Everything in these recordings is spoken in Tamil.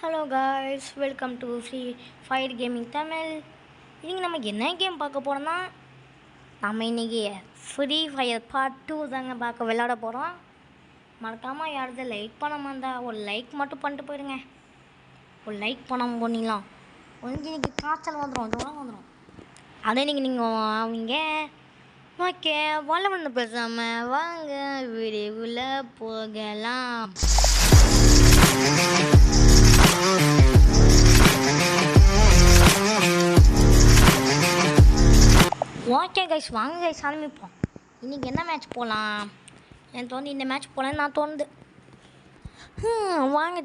Hello guys, welcome to free fire gaming Tamil. இன்றைக்கி நம்ம என்ன கேம் பார்க்க போகிறோம்னா, நம்ம இன்றைக்கி ஃப்ரீ ஃபயர் பார்ட் 2 தாங்க விளையாட போகிறோம். மறக்காமல் யாராவது லைக் பண்ணாமல் இருந்தால் ஒரு லைக் மட்டும் பண்ணிட்டு போயிடுங்க. ஒரு லைக் பண்ணாமல் போனீங்களாம் உங்களுக்கு இன்றைக்கி காய்ச்சல் வந்துடும், ஜுரம் வந்துடும். அதே நீங்கள் அவங்க ஓகே வளவன்னு பேசாமல் வாங்க வீடியோக்குள்ளே போகலாம். ஓகே கைஸ், வாங்க கைஸ் ஆரம்பிப்போம். இன்றைக்கி என்ன மேட்ச் போகலாம்? எனக்கு வந்து இந்த மேட்ச் போகலான்னு நான் தோணுது. வாங்க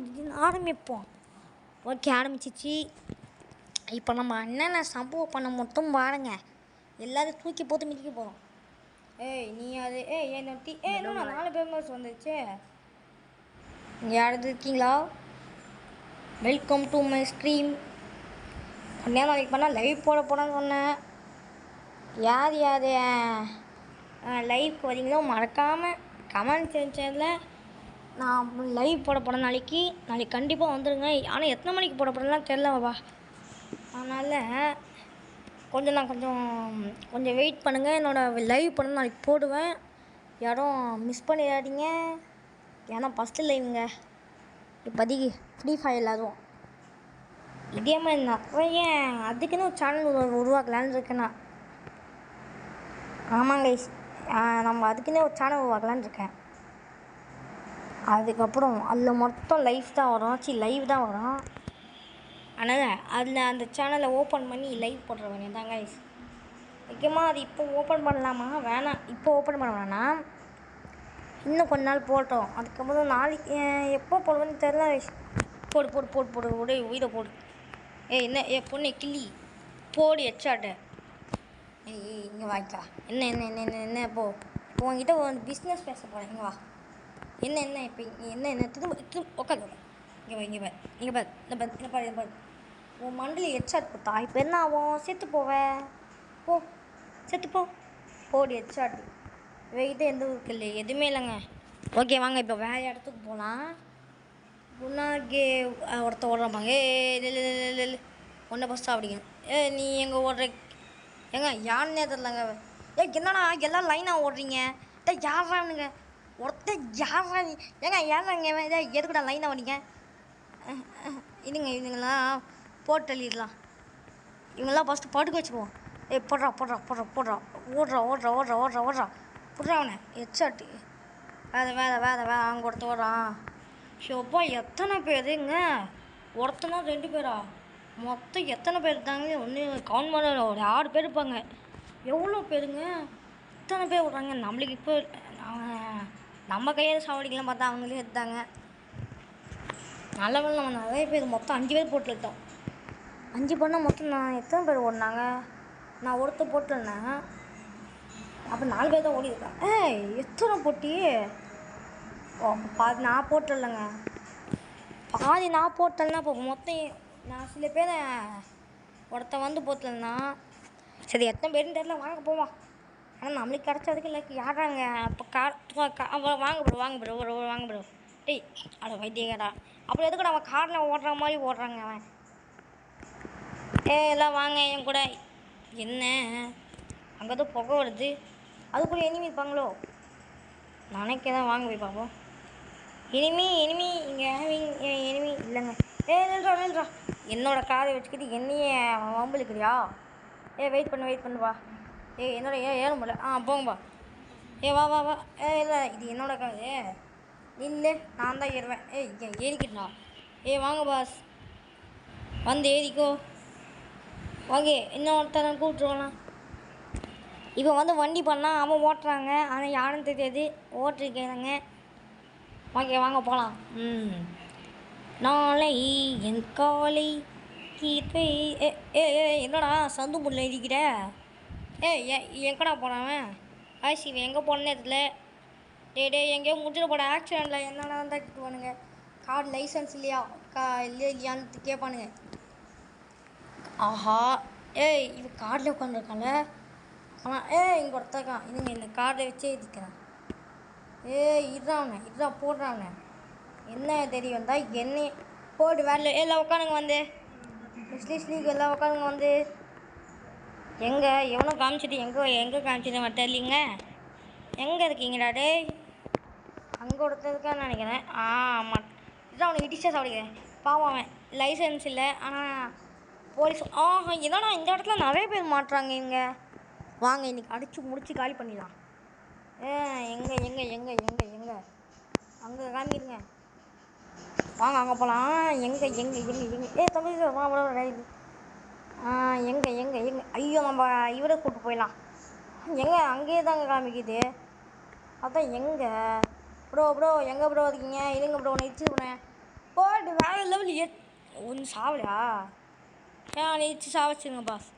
ஆரம்பிப்போம். ஓகே, ஆரம்பிச்சிச்சு. இப்போ நம்ம என்னென்ன சம்பவம் பண்ண மட்டும் பாருங்க. எல்லோரும் தூக்கி போட்டு மிதிக்க போகிறோம். நீ அது என்னொட்டி இன்னும் 4 பேர் வந்துச்சு. இங்கே யாராவது இருக்கீங்களா? Welcome to my stream. நேரம் நாளைக்கு பண்ணால் லைவ் போட போகிறேன்னு சொன்னேன். யார் லைவ்க்கு வரீங்களோ மறக்காமல் கமெண்ட் செக்ஷனில் நான் லைவ் போட போகிறேன். நாளைக்கு கண்டிப்பாக வந்துடுங்க. ஆனால் எத்தனை மணிக்கு போட போகிறேன்லாம் தெரிலவா. அதனால் கொஞ்சம் வெயிட் பண்ணுங்கள். என்னோடய லைவ் பண்ண நாளைக்கு போடுவேன். யாரும் மிஸ் பண்ணிடாதீங்க. ஏன்னா ஃபஸ்ட்டு லைவுங்க இப்போதைக்கு ஃப்ரீ ஃபயர் அதுவும். இதே மாதிரி நிறைய அதுக்குன்னு ஒரு சேனல் உருவாக்கலான்னு இருக்கேன். ஆமாங்க, நம்ம அதுக்குன்னே ஒரு சேனல் உருவாக்கலான்னு இருக்கேன். அதுக்கப்புறம் அதில் மொத்தம் லைவ் தான் வரும். அதனால் அதில் அந்த சேனலை ஓப்பன் பண்ணி லைவ் போடுற வேணும் தாங்க. முக்கியமாக அது இப்போ ஓப்பன் பண்ணலாமா வேணாம். இப்போ ஓப்பன் பண்ண வேணாம், இன்னும் கொஞ்ச நாள் போட்டோம். அதுக்கப்புறம் நாளைக்கு எப்போ போடுவேன்னு தெரில. போடு உயிரை போடு. என்ன பொண்ணு கிள்ளி போடு ஹெட்ஷாட்டு. இங்கே வாய்க்கா. என்ன இப்போ உங்ககிட்ட ஒரு பிஸ்னஸ் பேச போகிறேன். இங்கே வா. என்ன இப்போ என்ன திரும்ப உட்காந்து இங்கே பாரு. உன் மண்டலி ஹெட்ஷாட் கொடுத்தா இப்போ என்ன ஆகும்? செத்து போவேன். செத்து போடு ஹெட்ஷாட்டு. வெயிட்டு எந்த ஊருக்கு இல்லை, எதுவுமே இல்லைங்க. ஓகே, வாங்க இப்போ வேறு இடத்துக்கு போகலாம். முன்னாடி ஒருத்த ஓடுறாப்பாங்க. ஒன்றை பஸ்ஸா அப்படிங்க. நீ எங்கே ஓடுற? யாருன்னே தெரிலங்க. என்னடா எல்லாம் லைனாக ஓடுறீங்க? யாரானுங்க ஒருத்தர் யாரா? யாராங்க எதுக்குடா லைனாக ஓடிங்க? இதுங்களாம் போட்டு தள்ளிடலாம். இவங்கெல்லாம் ஃபஸ்ட்டு படுக்க வச்சுருவோம். போடுறா ஓடுறா புடுறா அவனை ஹெட்ஷாட்டு. வேற அங்கே ஒருத்த ஓடுறான். ஷோப்பா எத்தனை பேருங்க? ஒருத்தனா 2 பேரா? மொத்தம் எத்தனை பேர் இருக்காங்க? ஒன்று கவுண்ட் பண்ண ஒரு 6 பேர் இருப்பாங்க. எவ்வளோ பேருங்க? இத்தனை பேர் விட்றாங்க. நம்மளுக்கு இப்போ நம்ம கையில் சாவடிக்கலாம் பார்த்தா அவங்களே எடுத்தாங்க. நல்ல நம்ம நிறைய பேர் மொத்தம் 5 பேர் போட்டுட்டோம். 5 பண்ணால் மொத்தம் நான் எத்தனை பேர் ஓடினாங்க? நான் ஒருத்தர் போட்டுருந்தேன். அப்போ 4 பேர் தான் ஓடிருக்கேன். எத்தனை போட்டி? பாதி நான் போட்டுடலைங்க. பாதி நான் போட்டேன்னா இப்போ மொத்தம் நான் சில பேரை ஒருத்த வந்து போட்டலன்னா சரி எத்தனை பேருன்னு தெரியல. வாங்க போவோம். ஆனால் நம்மளுக்கு கிடச்சதுக்கு இல்லை யாராங்க? அப்போ வாங்க ப்ரோ. டேய் அட வைத்தியகடா. அப்புறம் எதுக்கு அவன் காரில் ஓடுற மாதிரி ஓடுறாங்க அவன்? எல்லாம் வாங்க என் கூட. என்ன அங்கே தான் புகை வருது. அதுக்குள்ளே எனிமி இருப்பாங்களோ நினைக்க தான். வாங்க போய் பார்ப்போம். எனிமி இங்கே எனிமி இல்லைங்க. நில்றா. என்னோடய காரை வச்சுக்கிட்டு என்னையே வம்புலுக்குறியா? வெயிட் பண்ணுவா. என்னோட ஏற முடியல. போங்கப்பா. வா. இல்லை இது என்னோடய காரு. இல்லை நான் தான் ஏறுவேன். ஏறிக்கிட்டா. வாங்க பாஸ், வந்து ஏறிக்கோ. ஓகே, இன்னொருத்தனை கூப்பிட்ருவானா? இப்போ வந்து வண்டி பண்ணால் அவன் ஓட்டுறாங்க. ஆனால் யாருன்னு தெரியாது. ஓட்டிருக்கேங்க. ஓகே வாங்க போகலாம். நாளை என் காலை கீர்த்தை. என்னடா சந்து முள்ள இருக்கிற? எங்கடா போனாவன்? இவன் எங்கே போனே தெரியல. எங்கேயோ முடிச்சிட போட ஆக்சிடெண்ட்டில். என்னடா தான் கேட்பானுங்க. கார் லைசன்ஸ் இல்லையான்னு கேட்பானுங்க. ஆஹா இவன் காரில் உட்காந்துருக்கான்ல. ஆனால் இங்கே ஒருத்தருக்கான். இந்த காரில் வச்சே இருக்கிறான். இதான் போடுறாங்க. என்ன தெரியும் தான் என்னை போடு வேலை எல்லாம் உட்காந்துங்க வந்து நெஸ்லீஸ் லீக் எல்லாம் உட்காந்துங்க வந்து எங்கே எவனோ காமிச்சிட்டு எங்கே காமிச்சிட்டு தெரியலிங்க எங்கே இருக்கீங்கடா டேய் அங்கே ஒருத்தருக்கான்னு நினைக்கிறேன் ஆமாம் இதான் அவனை இடிச்சா சாப்பிடுக்கிறேன் பாவம் அவன் லைசன்ஸ் இல்லை ஆனால் போலீஸ் என்னடா இந்த இடத்துல நிறைய பேர் மாட்டுறாங்க இவங்க வாங்க இன்றைக்கி அடித்து முடிச்சு காலி பண்ணிடலாம் எங்கே எங்கே எங்கே எங்கே எங்கே அங்கே காமிடுங்க வாங்க அங்கே போகலாம் எங்கே எங்கே எங்கே எங்கே தம்பி வா எங்கே எங்கே எங்கே ஐயோ நம்ம இவரை கூப்பிட்டு போயிடலாம் எங்கே அங்கேயே தாங்க காமிக்குது அதான் எங்கே ப்ரோ எங்கே ப்ரோ இருக்கீங்க இருங்க ப்ரோ ஒன்று இடிச்சு போனேன் போட்டு வேறு லெவல் ஒன்று சாவலையா இடிச்சு சாவச்சிருங்க பாஸ்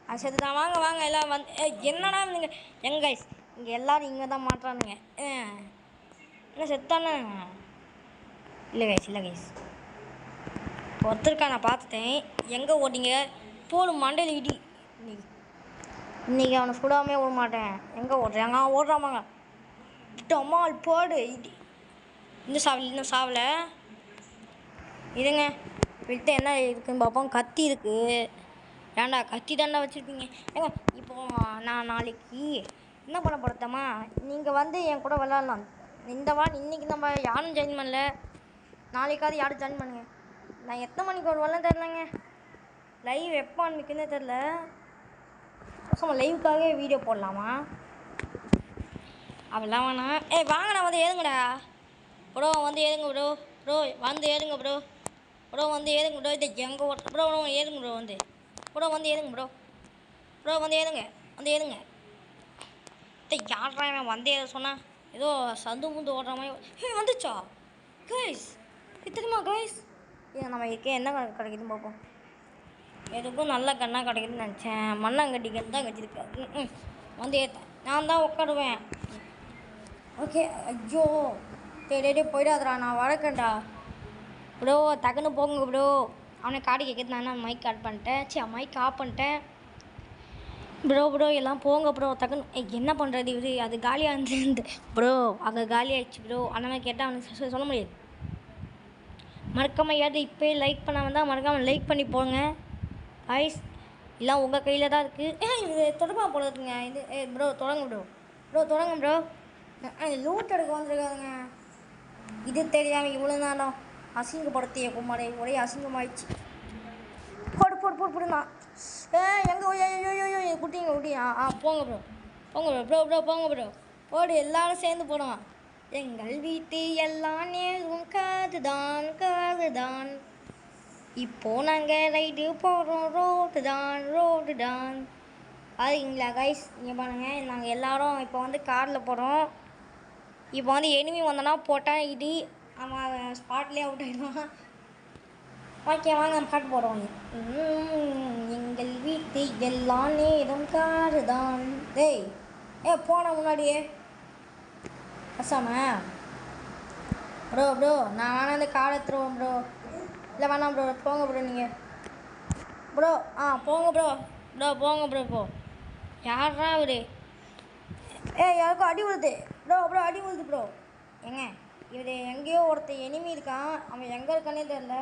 அது சரி தான் வாங்க வாங்க எல்லாம் வந்து என்னடா நீங்கள் எங்க கைஸ் இங்கே எல்லோரும் இங்கே தான் மாட்டுறானுங்க என்ன செத்தானே இல்லை கைஸ் ஒருத்தருக்கா நான் பார்த்துட்டேன் எங்கே ஓட்டிங்க போடு மண்டையில் இடி இன்றைக்கி அவனை சுடாமே விட மாட்டேன் எங்கே ஓடுறாங்க ஓடுறாமாங்க டமால் போடு இடி இன்னும் சாவலை இதுங்க விட்டு என்ன இருக்குதுன்னு பார்ப்போம் கத்தி இருக்குது ஏன்டா கத்தி தாண்டா வச்சுருப்பீங்க ஏங்க இப்போது நான் நாளைக்கு என்ன பண்ண போகிறத்தம்மா நீங்கள் வந்து என் கூட விளாட்லாம் இன்றைக்கி நம்ம யாரும் ஜாயின் பண்ணல நாளைக்காவது யாரும் ஜாயின் பண்ணுங்க நான் எத்தனை மணிக்கு வருவாலாம் தெரிலங்க லைவ் எப்போ ஆரம்பிக்குன்னே தெரில சும்மா லைவுக்காகவே வீடியோ போடலாமா அப்படிலாம் வேணாம் வாங்கண்ணா வந்து ஏறுங்கடா ப்ரோ வந்து ஏறுங்க ப்ரோ வந்து ஏறுங்க ப்ரோ வந்து ஏறுங்க ப்ரோ இதை எங்கே ஓட்ட ப்ரோ ஏறுங்க வந்து ஏறுங்க ப்ரோ வந்து ஏறுங்க யாரா இவன் வந்து ஏற சொன்னா ஏதோ சந்து முந்து ஓடுற மாதிரி வந்துச்சா கைஸ் தெரியுமா கைஸ் நம்ம இருக்கே என்ன கிடைக்குதுன்னு பார்ப்போம் எதுக்கும் நல்ல கண்ணாக கிடைக்குதுன்னு நினச்சேன் மண்ணாங்கட்டி கண் தான் கட்டியிருக்கேன் வந்து ஏற்றேன் நான் தான் உட்காடுவேன் ஓகே ஐயோ டே போயிடாதடா நான் வளர்க்கேன்டா ப்ரோ டக்குன்னு போங்க ப்ரோ அவனை காடி கேட்குறது நான் மைக் ஆட் பண்ணிட்டேன் மைக் ஆஃப் பண்ணிட்டேன் ப்ரோ எல்லாம் போங்க ப்ரோ டக்குன்னு என்ன பண்ணுறது இவர் அது காலியாக இருந்து ப்ரோ அங்கே காலியாகிடுச்சு ப்ரோ அந்த மாதிரி கேட்டால் அவனுக்கு சொல்ல முடியாது மறக்காமல் யாரு இப்போயே லைக் பண்ணாமல் தான் மறக்காமல் லைக் பண்ணி போங்க ஐஸ் இல்லை உங்கள் கையில் தான் இருக்குது இது தொடப்பா போடுறதுங்க இது ப்ரோ தொடங்க ப்ரோ லூட் எடுக்க வந்துருக்காதுங்க இது தெரியாமல் இவ்வளோ நேரம் அசிங்கப்படுத்திய குமாரே ஒரே அசிங்கமாயிடுச்சு போடுண்ணா எங்கே ஐயோ குட்டிங்க போங்க ப்ரோ போங்க ப்ரோ போடு எல்லாரும் சேர்ந்து போடுவான் எங்கள் வீட்டு எல்லாம் நேரும் காதுதான் இப்போ நாங்கள் ரைடு போகிறோம் ரோடு தான் அதுங்களா கைஸ் இங்கே பாருங்கள் நாங்கள் எல்லோரும் இப்போ வந்து காரில் போகிறோம் இப்போ வந்து எனிமி வந்தோன்னா போட்டால் இடி அவன் ஸ்பாட்லேயே அவுட் ஆகிடுவான் ஓகே வாங்க நம்ம பாட்டு போடுவோம் எங்கள் வீட்டு எல்லாம் நேரும் காதுதான் போன முன்னாடியே அசாம ப்ரோ நான் வேணா இந்த கார் எடுத்துருவோம் ப்ரோ இல்லை வேணாம் ப்ரோ போங்க ப்ரோ நீங்கள் ப்ரோ போங்க போங்க ப்ரோ யாரா அவரு யாருக்கும் அடி விழுது ப்ரோ அடி விழுது ப்ரோ ஏங்க இவர் எங்கேயோ ஒருத்தர் எனிமி இருக்கான் அவன் எங்கே இருக்கானே தெரில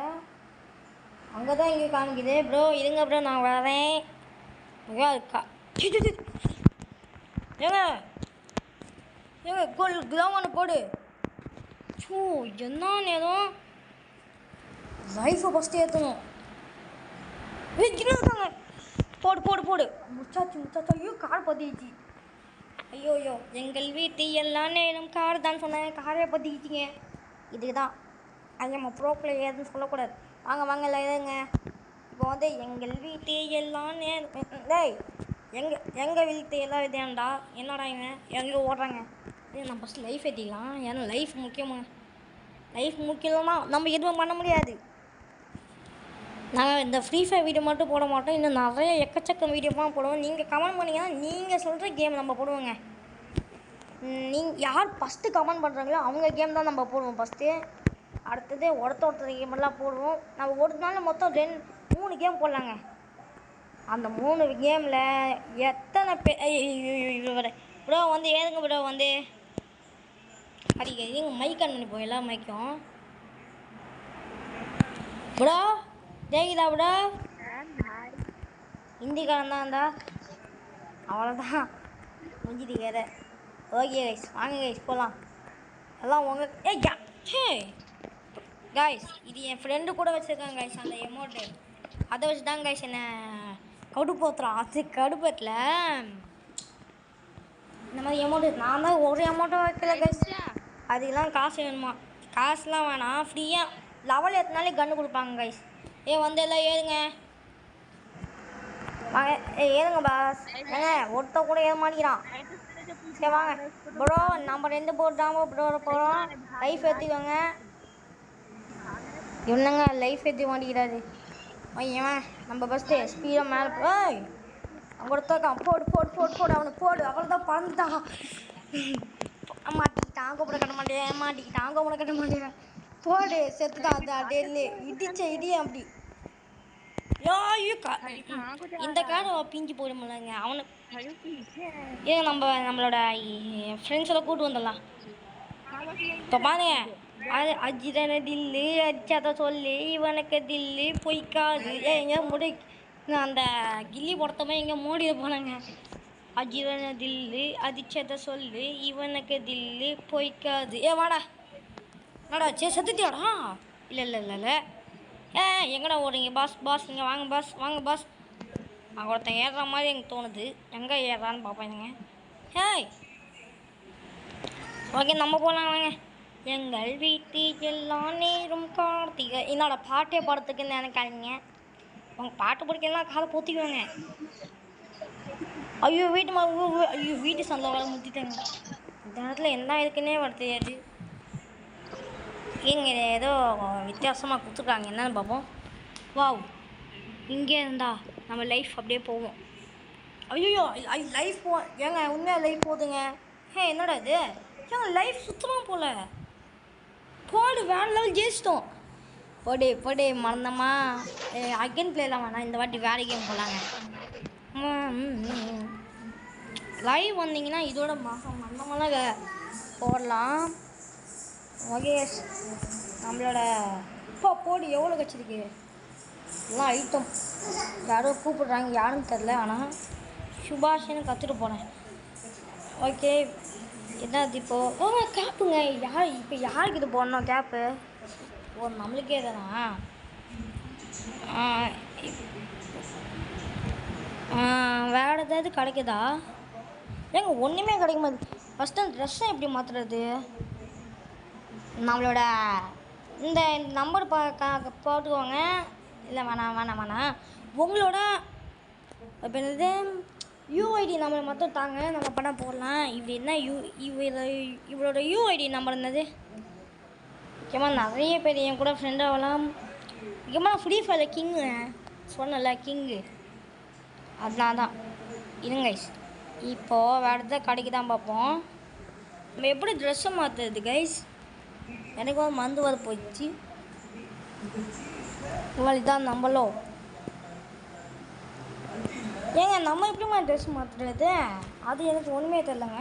அங்கே தான் எங்கேயோ காமிக்குது ப்ரோ இருங்க ப்ரோ நான் வரேன் எங்கேயா இருக்கா ஏங்க கோல் குளோவானு போடு என்ன நேரம் லைஃப்பை ஃபஸ்ட்டு ஏற்றணும் இருக்காங்க போடு முச்சாச்சு ஐயோ கார் பற்றிச்சு ஐயோ எங்கள் வீட்டு எல்லா நேரம் கார் தான் சொன்னேன் காரே பற்றிக்கிச்சிங்க இதுக்கு தான் நம்ம ப்ரோ பிளேயர்னு சொல்லக்கூடாது வாங்க இல்லை இதுங்க இப்போ வந்து எங்கள் வீட்டு எல்லாம் நேரம் எங்கள் வீட்டு எல்லாம் இதேண்டா என்னடா இவன் எங்கே ஓடுறாங்க நம்ம ஃபஸ்ட்டு லைஃப் ஏற்றிக்கலாம் ஏன்னா லைஃப் முக்கியம்னா நம்ம எதுவும் பண்ண முடியாது நாங்கள் இந்த ஃப்ரீ ஃபயர் வீடியோ மட்டும் போட மாட்டோம் இன்னும் நிறைய எக்கச்சக்கம் வீடியோலாம் போடுவோம் நீங்கள் கமெண்ட் பண்ணிங்கன்னா நீங்கள் சொல்கிற கேம் நம்ம போடுவோங்க யார் ஃபஸ்ட்டு கமெண்ட் பண்ணுறாங்களோ அவங்க கேம் தான் நம்ம போடுவோம் ஃபஸ்ட்டு அடுத்தது ஒருத்தர் கேமெல்லாம் போடுவோம் நம்ம ஒரு நாள் மொத்தம் 3 கேம் போடலாங்க அந்த 3 கேமில் எத்தனை ப்ரோ வந்து ஏதுங்க ப்ரோ வந்து அடிக்க எங்கள் மைக் ஆன் பண்ணி போய் எல்லா மைக்கும் ப்ரோ கேக்குதா ப்ரோ? ஹிந்திக்காரன் தான் இருந்தா அவ்வளோதான் முடிஞ்சிட்டு கதை. ஓகே கைஸ் வாங்க கைஸ் போகலாம். எல்லாம் உங்க ஹே கைஸ் இது என் ஃப்ரெண்டு கூட வச்சுருக்காங்க கைஸ் அந்த எமௌண்ட்டு. அதை வச்சு தான் கைஸ் என்ன கடுப்போத்துறான். அது கடுப்பத்தில் இந்த மாதிரி எமௌண்ட்டு நான் தான் ஒரு எமௌண்ட்டும் வைக்கல கைஸ். அதுக்கெல்லாம் காசு வேணுமா? காசுலாம் வேணாம், ஃப்ரீயாக லெவல் ஏற்றினாலே கன்று கொடுப்பாங்க கைஸ். வந்து எல்லாம் ஏறுங்க வாங்க. ஏறுங்க பாஸ். ஏங்க ஒருத்த கூட ஏற மாட்டேங்கிறான். சரி வாங்க ப்ரோ, நம்ம 2 போர் தான் ப்ரோ போகிறோம். லைஃப் ஏற்றிக்கோங்க. என்னங்க லைஃப் ஏற்றி மாட்டேங்கிறாரு ஏன் நம்ம ஃபஸ்ட்டு ஸ்பீடாக மேலே போய் அங்கே ஒருத்தான் போடு போடு போடு போடு அவனை போடு. அவ்வளோதான் பறந்துட்டான். மாட்டிக்கிட்டான் கூப்பிட கட்ட மாட்டேன். மாட்டிக்கிட்டான் கூப்பிட கட்ட மாட்டேன். போடு செத்துட்டான். அது டெல்லி இடிச்ச இடி அப்படி இந்த காரை பிஞ்சு போயிடுமில்லங்க அவனு. ஏன் நம்மளோட ஃப்ரெண்ட்ஸெல்லாம் கூப்பிட்டு வந்துடலாம். இப்போ பாருங்க அது அஜிதன தில்லு அடிச்சாத சொல்லு இவனுக்கு தில்லு பொய்க்காது. எங்க முடி அந்த கில்லி பொறுத்தமா எங்கே மூடிட போனாங்க. அஜிதன தில்லு அடிச்சத சொல்லு இவனுக்கு தில்லு பொய்க்காது. வாடா வாடா சரி செத்துட்டியாடா? இல்லை இல்லை இல்லை இல்லை எங்கடா ஓடுறீங்க பாஸ்? பாஸ் இங்கே வாங்க பாஸ், வாங்க பாஸ். அங்கே ஒருத்தன் ஏறுற மாதிரி எனக்கு தோணுது. எங்கே ஏறான்னு பார்ப்பேங்க. ஹேய் ஓகே நம்ம போகலாம் வாங்க. எங்கள் வீட்டு எல்லாம் நேரும் கார்த்திகை. என்னோட பாட்டே பாடத்துக்குன்னு நினைக்காதீங்க. உங்கள் பாட்டு பிடிக்கலாம் காலை போத்திக்குவாங்க. ஐயோ ஐயோ வீட்டு சந்தை வேலை முத்திட்டாங்க. இந்த நேரத்தில் என்ன இருக்குன்னே வர தெரியாது. இங்கே ஏதோ வித்தியாசமாக கொடுத்துருக்காங்க என்னன்னு பார்ப்போம். வாவ் இங்கே இருந்தா நம்ம லைஃப் அப்படியே போவோம். ஐயோ லைஃப் ஏங்க உண்மையாக லைஃப் போகுதுங்க. என்னடா இது ஏங்க லைஃப் சுத்தமாக போகல. போடு வேற லெவல் ஜெயிச்சிட்டோம். போடே மறந்தம்மா. அகைன் பிளேலாம் வேணாம், இந்த வாட்டி வேற கேம் போகலாங்க. லைவ் வந்தீங்கன்னா இதோட மறந்தமெல்லாம் போடலாம். ஓகே நம்மளோட போடு எவ்வளோ கச்சிருக்கு எல்லாம் ஐட்டம். யாரோ கூப்பிடுறாங்க யாருன்னு தெரில, ஆனால் சுபாஷன்னு கற்றுட்டு போனேன். ஓகே என்னது இப்போது கேப்புங்க. இப்போ யாருக்கு இது போடணும் கேப்பு? நம்மளுக்கே தானா? வேறு ஏதாவது கிடைக்குதா? ஏங்க ஒன்றுமே கிடைக்க மாட்டேது. ஃபஸ்ட்டு அந்த ட்ரெஸ்ஸை எப்படி மாற்றுறது? நம்மளோட இந்த நம்பர் போட்டுக்கோங்க. இல்லை வேணாம் உங்களோட இப்போ என்னது யூஐடி நம்பர் மட்டும் தாங்க, நம்ம பணம் போடலாம். இப்படி என்ன இவளோட யூஐடி நம்பர் என்னது? முக்கியமாக நிறைய பேர் என் கூட ஃப்ரெண்ட் ஆகலாம். முக்கியமாக ஃப்ரீ ஃபயரில் கிங்கு சொன்னல கிங்கு, அதனால தான். இருங்க கைஸ் இப்போது வேறு எதாவது கடைக்கு தான் பார்ப்போம். நம்ம எப்படி ட்ரெஸ்ஸை மாற்றுறது கைஸ்? எனக்கு மந்து வர போயிடுச்சு. இதான் நம்மளோ ஏங்க நம்ம எப்படிமா ட்ரெஸ் மாற்றுறது? அது எனக்கு ஒன்றுமே தெரிலங்க.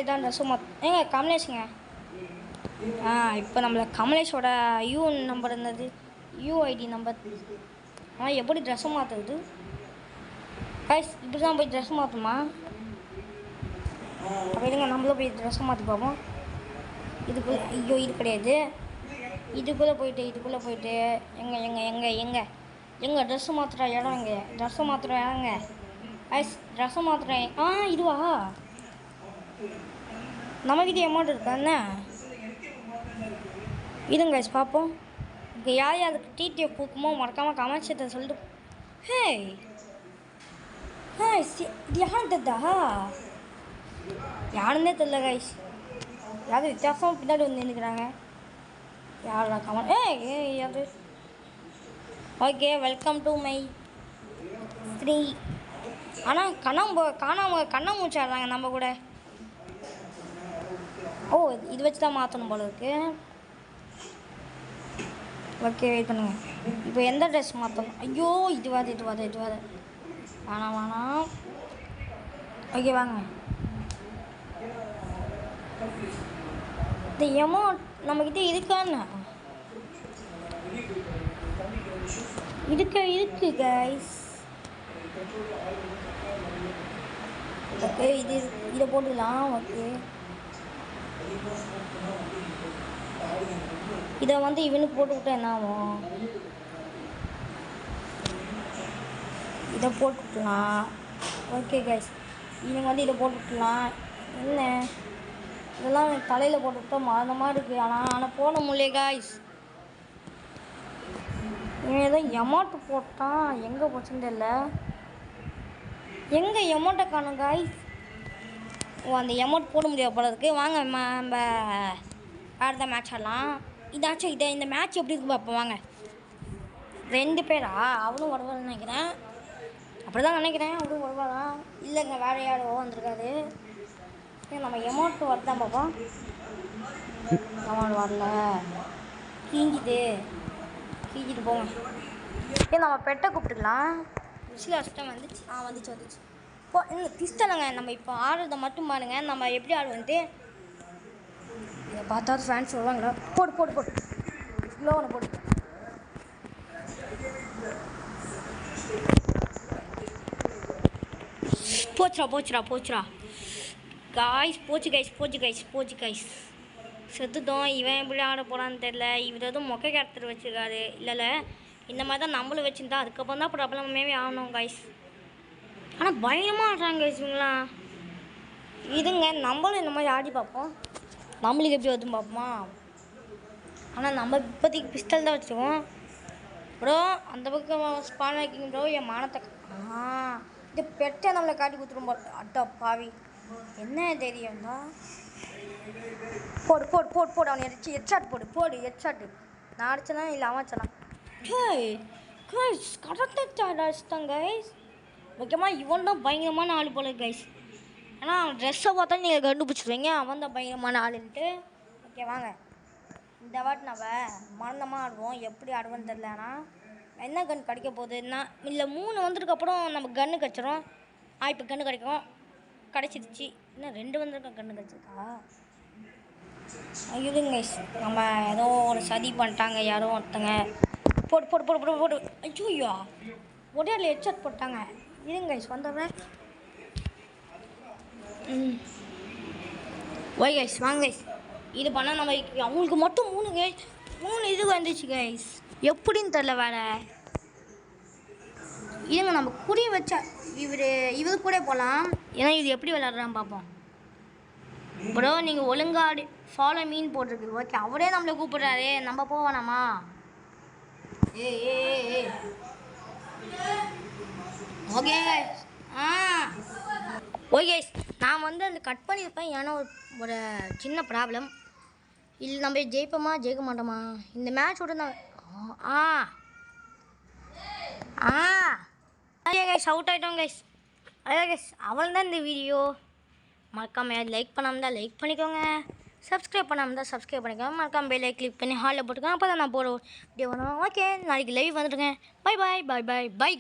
இதான் ட்ரெஸ்ஸு ஏங்க கமலேஷுங்க. இப்போ நம்மள கமலேஷோட நம்பர் இருந்தது, யூஐடி நம்பர். எப்படி ட்ரெஸ்ஸு மாற்றுறது கைஸ்? இப்படி தான் போய் ட்ரெஸ் மாற்றுமா? அப்படிங்க நம்மளும் போய் ட்ரெஸ்ஸை மாற்றி பார்ப்போம். இதுக்குள்ளே ஐயோ இது கிடையாது. இதுக்குள்ளே போயிட்டு எங்கே ட்ரெஸ்ஸு மாற்றுற இடம்? இங்கே ட்ரெஸ்ஸு மாற்றுற இடங்க ஐஸ். ட்ரெஸ்ஸு மாற்றுறேன். இதுவா நம்மக்கிட்ட அமௌண்ட் இருக்காண்ணே? இதுங்க கைஸ் பார்ப்போம். இங்கே யார் யாருக்கு டிடிஎஃப் கொடுக்குமோ மறக்காமல் கமெண்ட்ஸை சொல்லிட்டு. இது யாரும் தெரிதா? யாருன்னே தெரில கைஸ். யாரும் வித்தியாசமாக பின்னாடி வந்து நின்றுக்கிறாங்க. யாரா கமெண்ட்? யாரு? Okay welcome to my 3. ஆனால் கண்ணாமூச்சாடுறாங்க நம்ம கூட. இது வச்சு தான் மாற்றணும் போல இருக்கு. ஓகே வெயிட் பண்ணுங்க. இப்போ எந்த ட்ரெஸ் மாற்றணும்? ஐயோ இதுவாது வேணாம். ஓகே வாங்க. இந்த அமௌண்ட் நம்மக்கிட்ட இருக்கான்னு இருக்கு கைஸ். ஓகே, இதை போட்டுக்கலாம். ஓகே, இதை வந்து இவனுக்கு போட்டு விட்டா என்ன ஆகும்? இதை போட்டுக்கலாம். ஓகே கைஸ், இவனுக்கு வந்து இதை போட்டு விட்டுலாம். என்ன இதெல்லாம் தலையில் போட்டு விட்டா மறந்த மாதிரி இருக்குது. ஆனால் போட முடியல கைஸ். இவன் ஏதோ எமௌண்ட்டு போட்டான், எங்கே போச்சுன்னு தெரியல. எங்கே எமௌண்ட்டை காணும் காய்ஸ்? ஓ, அந்த எமௌண்ட் போட முடியாது போல இருக்குது. வாங்க நம்ம அடுத்த மேட்ச் ஆடலாம். இதாச்சும் இந்த மேட்ச் எப்படி இருக்கு பார்ப்போம் வாங்க. 2 பேரா? அவனும் வருவான்னு நினைக்கிறேன். அப்படி தான் நினைக்கிறேன். அவரும் வருவாரா? இல்லைங்க, வேறு யாரோ வந்திருக்காரு. நம்ம எமௌண்ட் வரதான் பார்ப்போம். எமௌண்ட் வரல, கீஞ்சிட்டு போங்க. நம்ம பெட்டை கூப்பிட்டுக்கலாம். விசில் அஷ்டம் வந்துச்சு. வந்துச்சு. இப்போ இந்த பிஸ்டலுங்க நம்ம இப்போ ஆடுறதை மட்டும் பாருங்க. நம்ம எப்படி ஆடுவோன்ட்டு இதை பார்த்தா ஃபேன்ஸ் வருவாங்களா? போடு இவ்வளோ ஒன்று போடு. போச்சுரா காய்ஸ். போச்சு கைஸ். செத்துட்டோம். இவன் எப்படி ஆட போகிறான்னு தெரில. இவர் எதுவும் மொக்கை கேரக்டர் வச்சுருக்காரு. இல்லை இந்த மாதிரி தான் நம்மளும் வச்சுருந்தா அதுக்கப்புறம் தான் ப்ராப்ளமே ஆகணும் கைஸ். ஆனால் பயமாக ஆடுறாங்க கைஸ் இவங்களாம். இதுங்க நம்மளும் இந்த மாதிரி ஆடி பார்ப்போம். நம்மளுக்கு எப்படி வருதுன்னு பார்ப்போமா? ஆனால் நம்ம இப்போதைக்கு பிஸ்டல் தான் வச்சுருக்கோம் ப்ரோ. அந்த பக்கம் ஸ்பான் ஆக்கிங்க ப்ரோ. என் மானத்தை இது பெட்டை நம்மளை காட்டி கொடுத்துரும் போல. அட்டா பாவி, என்ன தெரியும்டா? போடு அவனை ஹெட்ஷாட் போடு ஹெட்ஷாட்டு. நான் அடிச்சனா இல்லை அவன் அடிச்சலாம். கரெக்டாக அடிச்சிட்டான் கைஸ். முக்கியமாக இவன் தான் பயங்கரமான ஆள் போல கைஸ். ஏன்னா அவன் ட்ரெஸ்ஸை பார்த்தா நீங்கள் கண்டுபிடிச்சிருவீங்க அவன் தான் பயங்கரமான ஆளுன்ட்டு. ஓகே வாங்க, இந்த வாட்டி நம்ம மறந்தமாக ஆடுவோம். எப்படி ஆடுவோன்னு தெரில. ஆனால் என்ன கன் கிடைக்க போகுதுன்னா இல்லை 3 வந்ததுக்கப்புறம் நம்ம கன்று கிடச்சிரும். இப்போ கன்று கிடச்சிருச்சு. இன்னும் 2 வந்திருக்க கன்று கிடச்சிருக்கா? இதுங்க கைஸ், நம்ம ஏதோ ஒரு சதி பண்ணிட்டாங்க யாரோ ஒருத்தங்க. போடு. ஐயோ, ஒரே ஹெட்ஷாட் போட்டாங்க. இதுங்க கைஸ் வந்தவன். ஓய் கைஸ் வாங்க கைஸ். இது பண்ணால் நம்ம அவங்களுக்கு மட்டும் 3 இது வந்துச்சு கைஸ். எப்படின்னு தெரில வேறு. இதுங்க நம்ம குறி வச்சா இவரு கூட போகலாம். ஏன்னா இது எப்படி விளையாடுறான்னு பார்ப்போம். ப்ரோ நீங்கள் ஒழுங்காடி ஃபாலோ மீன் போட்டிருக்கு. ஓகே, அவரே நம்மளை கூப்பிட்றாரு. நம்ம போவானாமா? ஓகே ஓகே நான் வந்து அந்த கட் பண்ணியிருப்பேன். ஏன்னா ஒரு சின்ன ப்ராப்ளம். இல்லை நம்ம ஜெயிக்க மாட்டோமா இந்த மேட்சோட? நான் கைஸ் அவுட் ஆகிட்டோம் கைஸ். அவள் தான் இந்த வீடியோ. மறக்காமல் லைக் பண்ணாமல் தான் லைக் பண்ணிக்கோங்க. சப்ஸ்கிரைப் பண்ணாமல் தான் சப்ஸ்கிரைப் பண்ணிக்கோங்க. மறக்காமல் பெல்லை கிளிக் பண்ணி ஹாலில் போட்டுக்கோங்க. அப்போ தான் நான் போகிற வீடியோ வரும். ஓகே, நாளைக்கு லைவ் வந்துடுங்க. Bye guys.